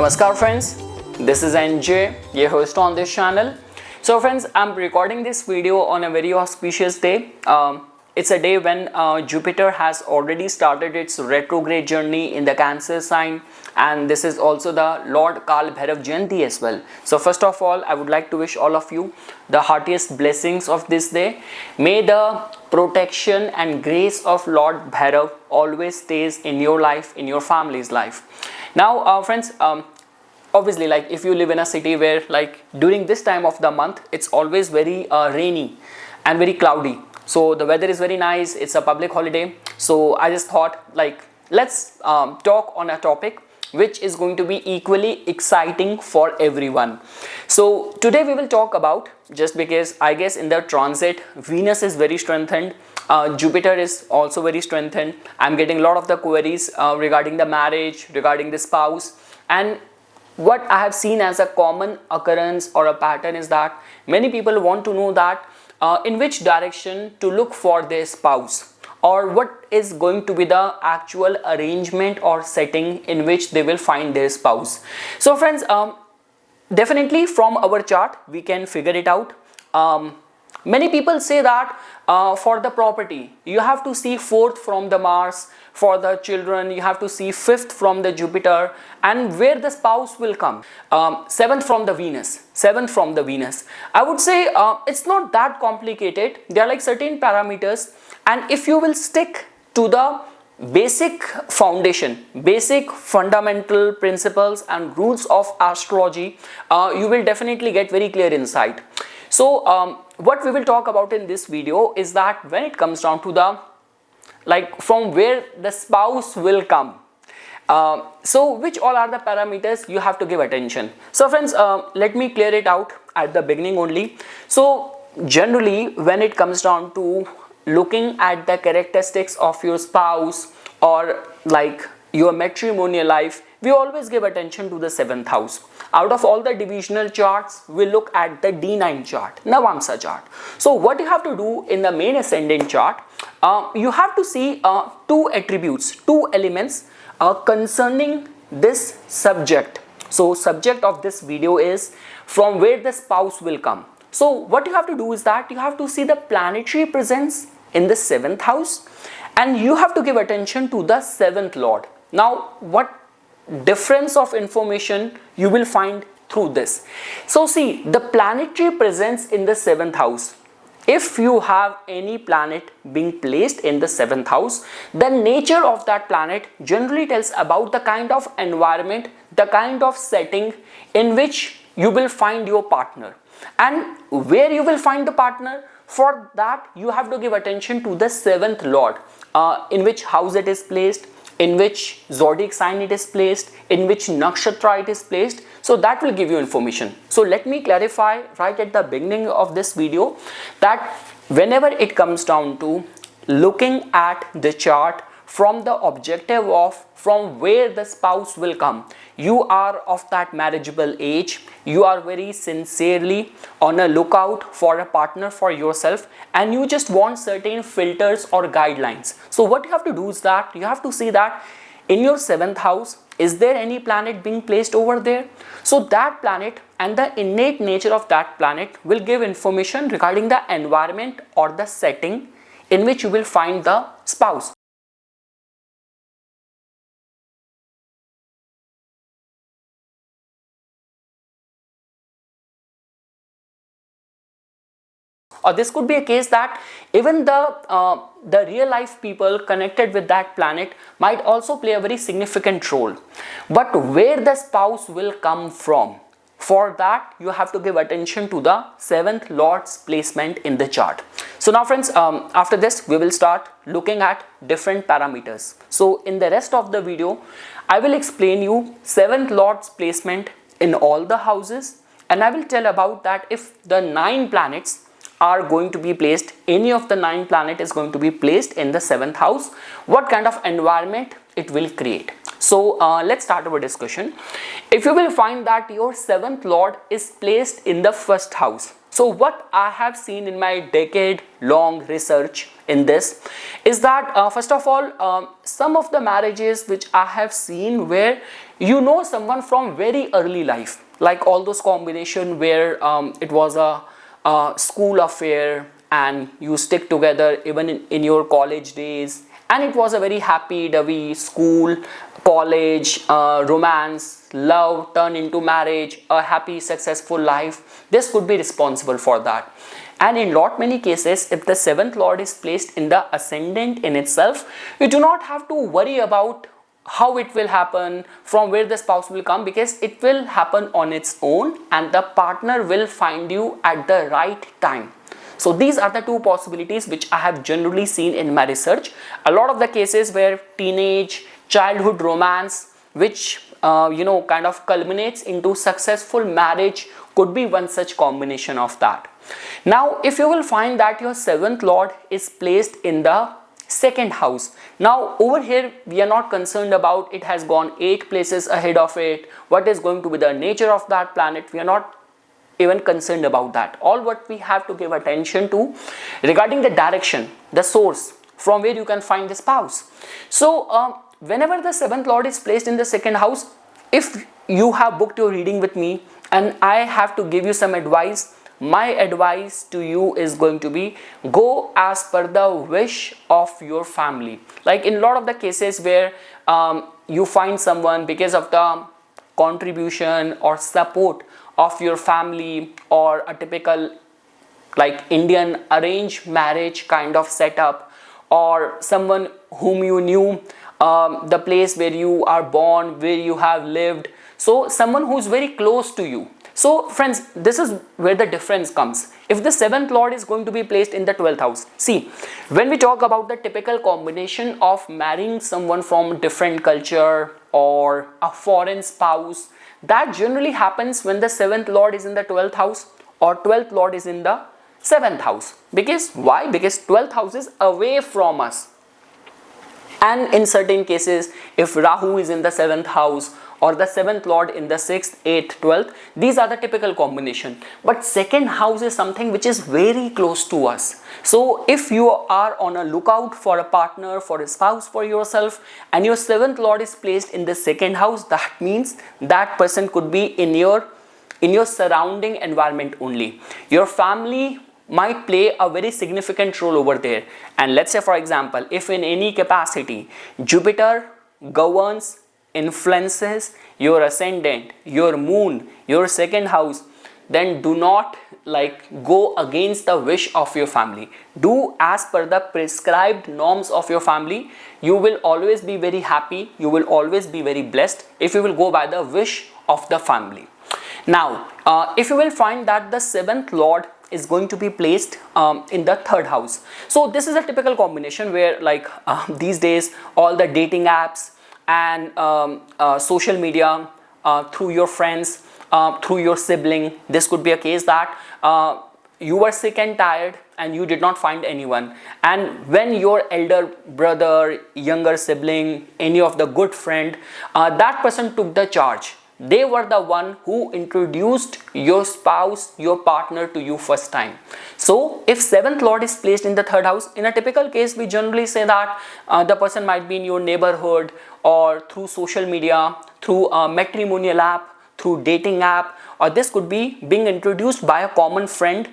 Namaskar friends, this is NJ, your host on this channel. So friends, I'm recording this video on a very auspicious day. It's a day when Jupiter has already started its retrograde journey in the Cancer sign, and this is also the Lord Kal Bhairav Jayanti as well. So first of all, I would like to wish all of you the heartiest blessings of this day. May the protection and grace of Lord Bhairav always stays in your life, in your family's life. Now friends, obviously, like if you live in a city where like during this time of the month it's always very rainy and very cloudy, so the weather is very nice, it's a public holiday. So I just thought like let's talk on a topic which is going to be equally exciting for everyone. So today we will talk about, just because I guess in the transit Venus is very strengthened, Jupiter is also very strengthened. I'm getting a lot of the queries regarding the marriage, regarding the spouse, and what I have seen as a common occurrence or a pattern is that many people want to know that in which direction to look for their spouse, or what is going to be the actual arrangement or setting in which they will find their spouse. So friends, definitely from our chart we can figure it out. Many people say that for the property you have to see 4th from the Mars, for the children you have to see 5th from the Jupiter, and where the spouse will come 7th from the Venus, 7th from the Venus. I would say it's not that complicated. There are like certain parameters, and if you will stick to the basic foundation, basic fundamental principles and rules of astrology, you will definitely get very clear insight. So what we will talk about in this video is that when it comes down to the like from where the spouse will come, so which all are the parameters you have to give attention. So friends, let me clear it out at the beginning only. So generally when it comes down to looking at the characteristics of your spouse or like your matrimonial life, we always give attention to the 7th house. Out of all the divisional charts, we look at the D9 chart, Navamsa chart. So what you have to do in the main ascendant chart, you have to see 2 attributes, 2 elements concerning this subject. So subject of this video is from where the spouse will come. So what you have to do is that you have to see the planetary presence in the 7th house, and you have to give attention to the 7th lord. Now what difference of information you will find through this? So see, the planetary presence in the 7th house, if you have any planet being placed in the 7th house, the nature of that planet generally tells about the kind of environment, the kind of setting in which you will find your partner. And where you will find the partner, for that you have to give attention to the 7th lord, in which house it is placed, in which zodiac sign it is placed, in which nakshatra it is placed. So that will give you information. So let me clarify right at the beginning of this video that whenever it comes down to looking at the chart from the objective of from where the spouse will come, you are of that marriageable age, you are very sincerely on a lookout for a partner for yourself, and you just want certain filters or guidelines. So what you have to do is that you have to see that in your 7th house, is there any planet being placed over there? So that planet and the innate nature of that planet will give information regarding the environment or the setting in which you will find the spouse. Or this could be a case that even the real life people connected with that planet might also play a very significant role. But where the spouse will come from, for that you have to give attention to the 7th lord's placement in the chart. So now friends, after this we will start looking at different parameters. So in the rest of the video I will explain you 7th lord's placement in all the houses, and I will tell about that if the 9 planets are going to be placed, any of the 9 planet is going to be placed in the 7th house, what kind of environment it will create. So let's start our discussion. If you will find that your 7th lord is placed in the 1st house, so what I have seen in my decade long research in this is that first of all, some of the marriages which I have seen where you know someone from very early life, like all those combination where it was a school affair and you stick together even in your college days, and it was a very happy dovey school, college, romance, love turned into marriage, a happy successful life. This could be responsible for that. And in lot many cases, if the 7th lord is placed in the ascendant in itself, you do not have to worry about how it will happen, from where the spouse will come, because it will happen on its own and the partner will find you at the right time. So these are the two possibilities which I have generally seen in my research. A lot of the cases where teenage, childhood romance, which kind of culminates into successful marriage, could be one such combination of that. Now, if you will find that your 7th lord is placed in the 2nd house, now over here we are not concerned about it has gone 8 places ahead of it, what is going to be the nature of that planet, we are not even concerned about that. All what we have to give attention to regarding the direction, the source from where you can find the spouse. So whenever the 7th lord is placed in the 2nd house, if you have booked your reading with me and I have to give you some advice, my advice to you is going to be go as per the wish of your family. Like in a lot of the cases where you find someone because of the contribution or support of your family, or a typical like Indian arranged marriage kind of setup, or someone whom you knew, the place where you are born, where you have lived, so someone who is very close to you. So friends, this is where the difference comes. If the 7th lord is going to be placed in the 12th house, see, when we talk about the typical combination of marrying someone from different culture or a foreign spouse, that generally happens when the 7th lord is in the 12th house or 12th lord is in the 7th house. Because why? Because 12th house is away from us. And in certain cases, if Rahu is in the 7th house or the 7th lord in the 6th, 8th, 12th, these are the typical combination. But 2nd house is something which is very close to us. So if you are on a lookout for a partner, for a spouse for yourself, and your 7th lord is placed in the 2nd house, that means that person could be in your surrounding environment only. Your family might play a very significant role over there. And let's say, for example, if in any capacity Jupiter governs, influences your ascendant, your moon, your 2nd house, then do not go against the wish of your family. Do as per the prescribed norms of your family. You will always be very happy, you will always be very blessed if you will go by the wish of the family. Now if you will find that the 7th lord is going to be placed in the 3rd house, so this is a typical combination where these days all the dating apps and social media, through your friends, through your sibling, this could be a case that you were sick and tired and you did not find anyone, and when your elder brother, younger sibling, any of the good friend, that person took the charge. They were the one who introduced your spouse, your partner to you first time. So if 7th lord is placed in the 3rd house, in a typical case we generally say that the person might be in your neighborhood, or through social media, through a matrimonial app, through dating app, or this could be being introduced by a common friend,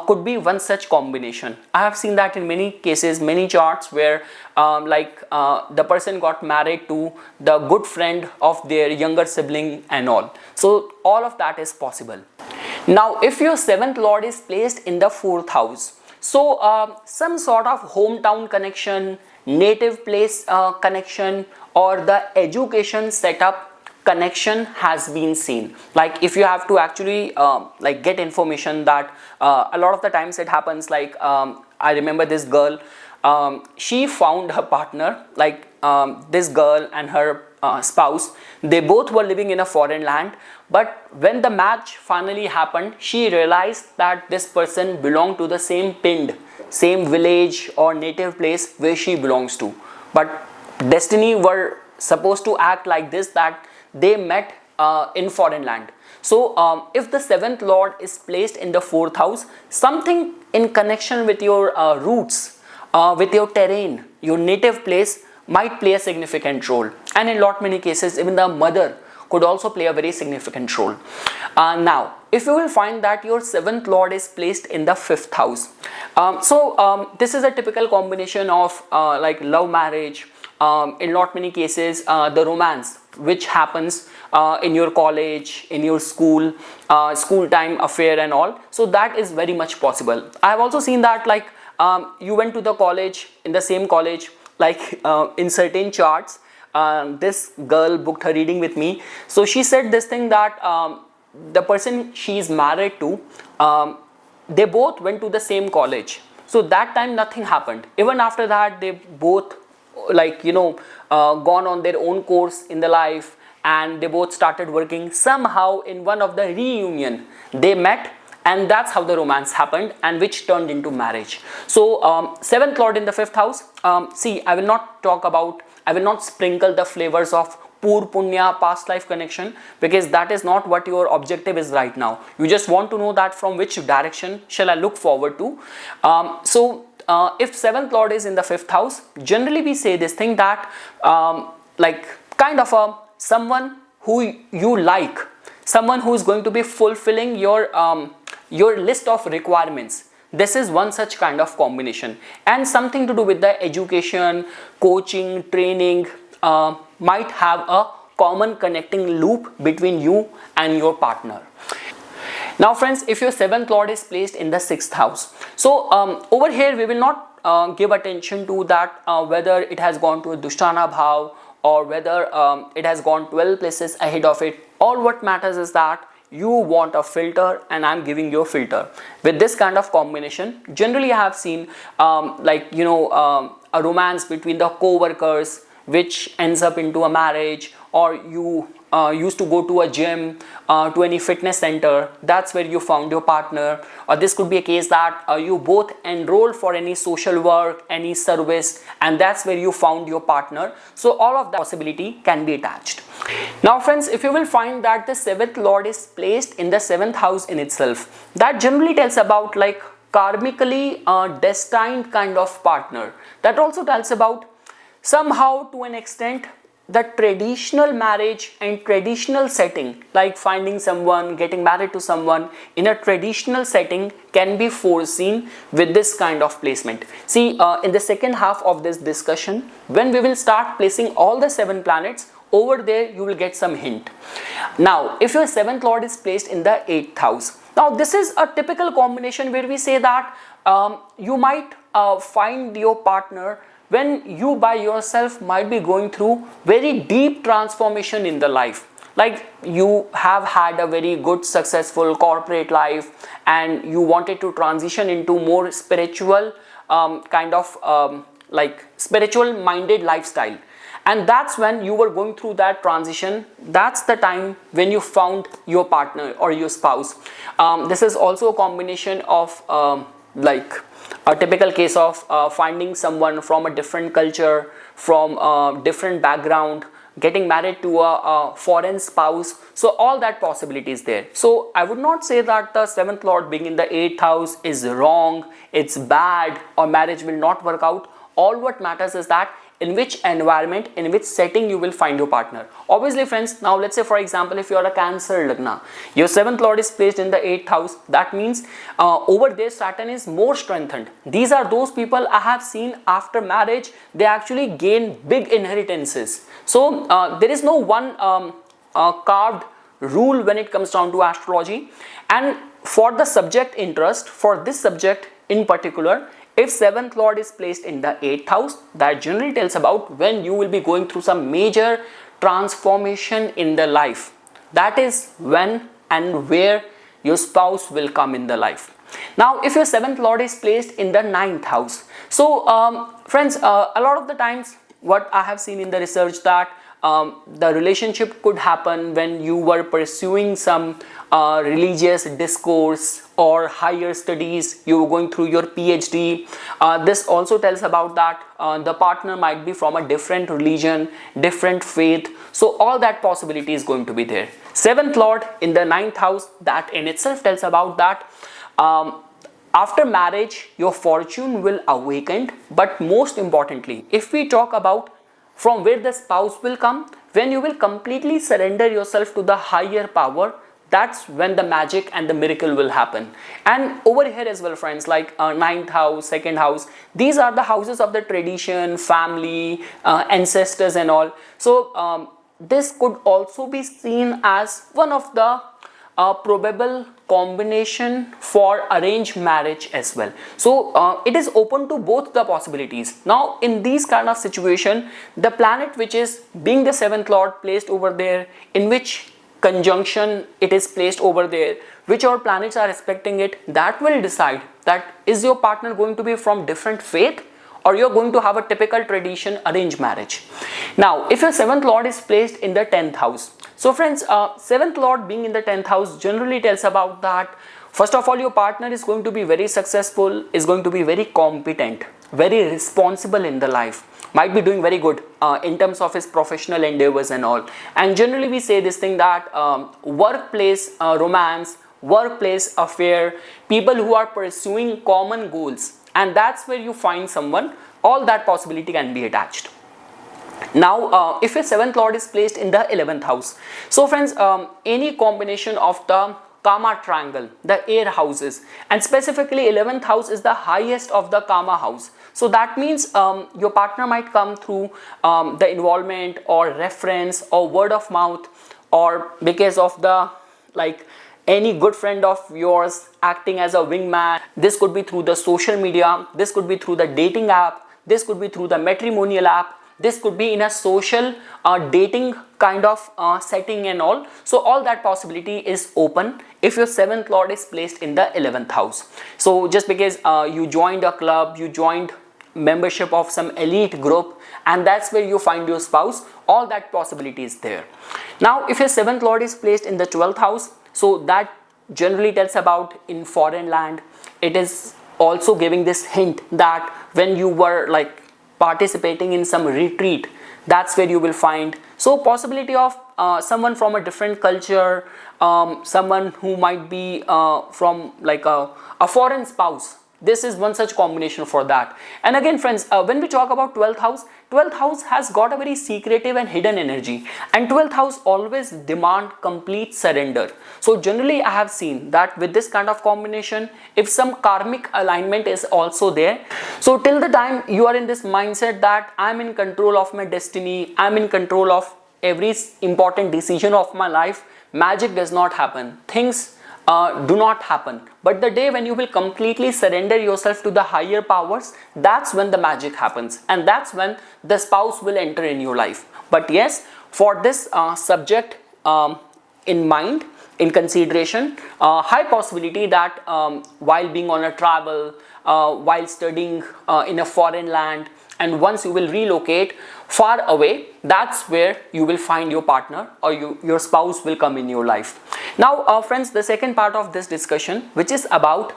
could be one such combination. I have seen that in many cases, many charts where the person got married to the good friend of their younger sibling and all. So all of that is possible. Now if your 7th lord is placed in the 4th house, so some sort of hometown connection, native place connection, or the education setup connection has been seen. Like if you have to actually get information that a lot of the times it happens, I remember this girl, she found her partner, this girl and her spouse, they both were living in a foreign land, but when the match finally happened, she realized that this person belonged to the same pind, same village or native place where she belongs to, but destiny were supposed to act like this, that they met in foreign land. So if the 7th lord is placed in the 4th house, something in connection with your roots, with your terrain, your native place might play a significant role. And in lot many cases, even the mother could also play a very significant role. Now, if you will find that your 7th lord is placed in the 5th house, this is a typical combination of like love marriage, in lot many cases the romance which happens in your college, in your school, school time affair and all. So that is very much possible. I have also seen that, like, you went to the college, in the same college, like in certain charts, this girl booked her reading with me. So she said this thing that the person she is married to, they both went to the same college. So that time nothing happened. Even after that, they both, like, gone on their own course in the life, and they both started working. Somehow in one of the reunion they met, and that's how the romance happened, and which turned into marriage. So 7th lord in the 5th house. See, I will not sprinkle the flavors of poor punya, past life connection, because that is not what your objective is right now. You just want to know that from which direction shall I look forward to. If 7th lord is in the 5th house, generally we say this thing that like kind of someone who you like, someone who is going to be fulfilling your list of requirements. This is one such kind of combination, and something to do with the education, coaching, training, might have a common connecting loop between you and your partner. Now friends, if your 7th lord is placed in the 6th house, so over here we will not give attention to that whether it has gone to a Dushtana Bhav or whether it has gone 12 places ahead of it. All what matters is that you want a filter, and I'm giving you a filter. With this kind of combination, generally I have seen a romance between the co-workers which ends up into a marriage, or you used to go to a gym, to any fitness center, that's where you found your partner. Or this could be a case that you both enrolled for any social work, any service, and that's where you found your partner. So all of that possibility can be attached. Now friends, if you will find that the 7th lord is placed in the 7th house in itself, that generally tells about like karmically destined kind of partner. That also tells about somehow, to an extent, the traditional marriage and traditional setting, like finding someone, getting married to someone in a traditional setting, can be foreseen with this kind of placement. See, in the second half of this discussion, when we will start placing all the 7 planets, over there you will get some hint. Now, if your 7th lord is placed in the 8th house, now this is a typical combination where we say that you might find your partner when you by yourself might be going through very deep transformation in the life. Like you have had a very good successful corporate life and you wanted to transition into more spiritual kind of like spiritual minded lifestyle, and that's when you were going through that transition. That's the time when you found your partner or your spouse. This is also a combination of like a typical case of finding someone from a different culture, from a different background, getting married to a foreign spouse. So all that possibility is there. So I would not say that the 7th lord being in the 8th house is wrong, it's bad, or marriage will not work out. All what matters is that in which environment, in which setting you will find your partner. Obviously friends, now let's say for example, if you are a Cancer Lagna, your 7th lord is placed in the 8th house, that means over there Saturn is more strengthened. These are those people I have seen after marriage, they actually gain big inheritances. So there is no one carved rule when it comes down to astrology. And for the subject interest, for this subject in particular, if 7th lord is placed in the 8th house, that generally tells about when you will be going through some major transformation in the life. That is when and where your spouse will come in the life. Now, if your 7th lord is placed in the 9th house, so friends, a lot of the times what I have seen in the research that the relationship could happen when you were pursuing some religious discourse or higher studies, you were going through your PhD. This also tells about that the partner might be from a different religion, different faith. So all that possibility is going to be there. Seventh lord in the ninth house, that in itself tells about that after marriage your fortune will awaken. But most importantly, if we talk about from where the spouse will come, when you will completely surrender yourself to the higher power, that's when the magic and the miracle will happen. And over here as well, friends, like ninth house, second house, these are the houses of the tradition, family, ancestors and all. So this could also be seen as one of the probable combination for arranged marriage as well. So it is open to both the possibilities. Now in these kind of situation, the planet which is being the seventh lord placed over there, in which conjunction it is placed over there, which all planets are respecting it, that will decide that is your partner going to be from different faith or you're going to have a typical tradition arranged marriage. Now if your seventh lord is placed in the 10th house, so friends, seventh lord being in the 10th house generally tells about that first of all your partner is going to be very successful, is going to be very competent, very responsible in the life, might be doing very good in terms of his professional endeavors and all. And generally we say this thing that workplace romance, workplace affair, people who are pursuing common goals, and that's where you find someone, all that possibility can be attached. Now if a seventh lord is placed in the 11th house, so friends, any combination of the Kama triangle, the air houses, and specifically 11th house is the highest of the Kama house. So that means your partner might come through the involvement or reference or word of mouth, or because of the like any good friend of yours acting as a wingman. This could be through the social media, this could be through the dating app, this could be through the matrimonial app, this could be in a social dating kind of setting and all. So all that possibility is open if your seventh lord is placed in the 11th house. So just because you joined a club, you joined membership of some elite group, and that's where you find your spouse, all that possibility is there. Now if your seventh lord is placed in the 12th house, so that generally tells about in foreign land. It is also giving this hint that when you were like participating in some retreat, that's where you will find. So possibility of someone from a different culture, someone who might be from like a foreign spouse. This is one such combination for that. And again friends, when we talk about 12th house has got a very secretive and hidden energy, and 12th house always demand complete surrender. So generally I have seen that with this kind of combination, if some karmic alignment is also there, so till the time you are in this mindset that I'm in control of my destiny, I'm in control of every important decision of my life, magic does not happen, things do not happen. But the day when you will completely surrender yourself to the higher powers, that's when the magic happens, and that's when the spouse will enter in your life. But yes, for this subject in mind, in consideration, high possibility that while being on a travel, while studying in a foreign land, and once you will relocate far away, that's where you will find your partner or your spouse will come in your life. Now friends, the second part of this discussion, which is about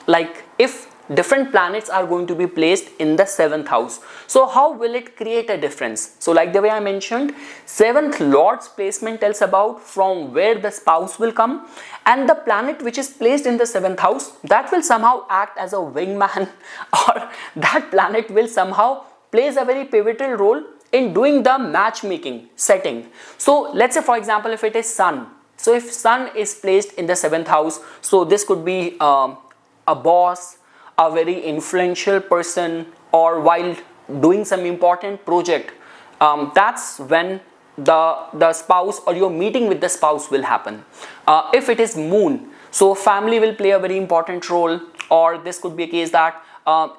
like if different planets are going to be placed in the 7th house, so how will it create a difference? So like the way I mentioned, 7th lord's placement tells about from where the spouse will come, and the planet which is placed in the 7th house, that will somehow act as a wingman or that planet will somehow plays a very pivotal role in doing the matchmaking setting. So let's say for example, if it is sun, so if sun is placed in the 7th house, so this could be a boss, a very influential person, or while doing some important project, that's when the spouse or your meeting with the spouse will happen. If it is moon, so family will play a very important role, or this could be a case that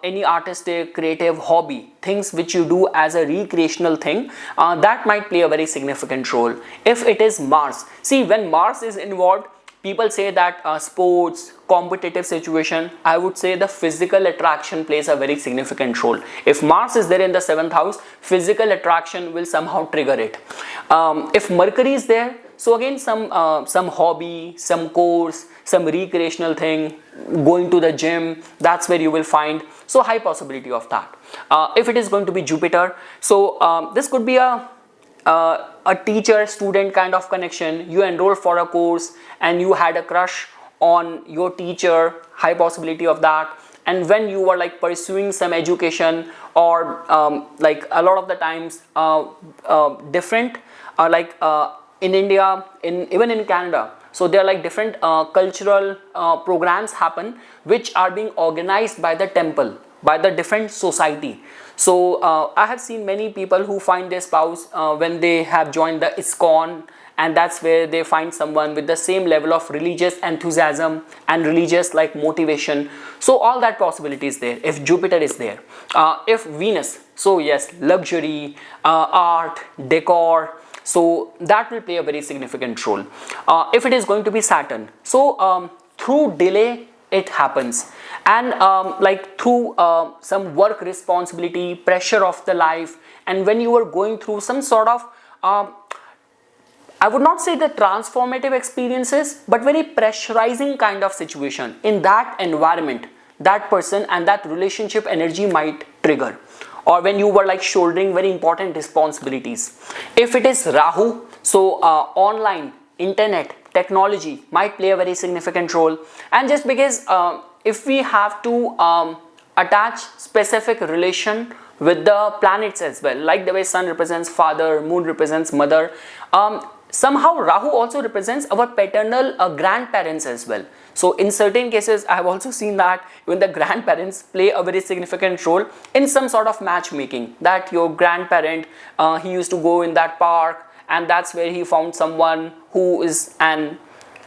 any artistic, creative hobby, things which you do as a recreational thing, that might play a very significant role. If it is Mars, see when Mars is involved, people say that sports, competitive situation, I would say the physical attraction plays a very significant role. If Mars is there in the 7th house, physical attraction will somehow trigger it. If Mercury is there, so again some hobby, some course, some recreational thing, going to the gym, that's where you will find. So high possibility of that. If it is going to be Jupiter, so this could be a teacher student kind of connection. You enroll for a course and you had a crush on your teacher, high possibility of that. And when you were like pursuing some education, or like a lot of the times different like in India, even in Canada, so there are like different cultural programs happen which are being organized by the temple, by the different society. So I have seen many people who find their spouse when they have joined the ISKCON, and that's where they find someone with the same level of religious enthusiasm and religious like motivation. So all that possibility is there if Jupiter is there. If Venus, so yes, luxury, art, decor, so that will play a very significant role. If it is going to be Saturn, so through delay it happens, and like through some work responsibility, pressure of the life, and when you are going through some sort of I would not say the transformative experiences, but very pressurizing kind of situation, in that environment, that person and that relationship energy might trigger, or when you were like shouldering very important responsibilities. If it is Rahu, so online, internet, technology might play a very significant role. And just because if we have to attach specific relation with the planets as well, like the way sun represents father, moon represents mother, somehow Rahu also represents our paternal grandparents as well. So in certain cases I have also seen that even the grandparents play a very significant role in some sort of matchmaking, that your grandparent he used to go in that park and that's where he found someone who is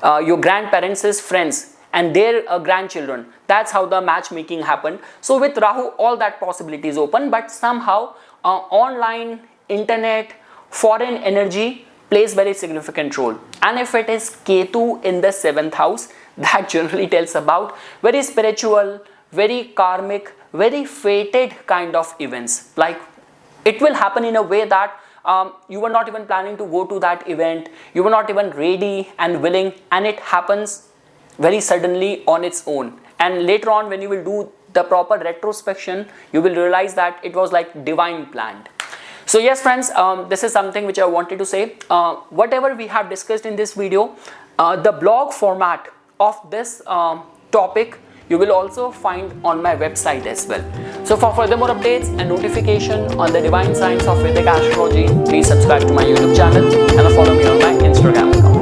your grandparents' friends and their grandchildren. That's how the matchmaking happened. So with Rahu all that possibility is open, but somehow online, internet, foreign energy plays very significant role. And if it is Ketu in the 7th house, that generally tells about very spiritual, very karmic, very fated kind of events. Like it will happen in a way that you were not even planning to go to that event, you were not even ready and willing, and it happens very suddenly on its own. And later on when you will do the proper retrospection, you will realize that it was like divine planned. So yes friends, this is something which I wanted to say. Whatever we have discussed in this video, the blog format of this topic you will also find on my website as well. So for further more updates and notification on the divine science of Vedic astrology, please subscribe to my YouTube channel and follow me on my Instagram account.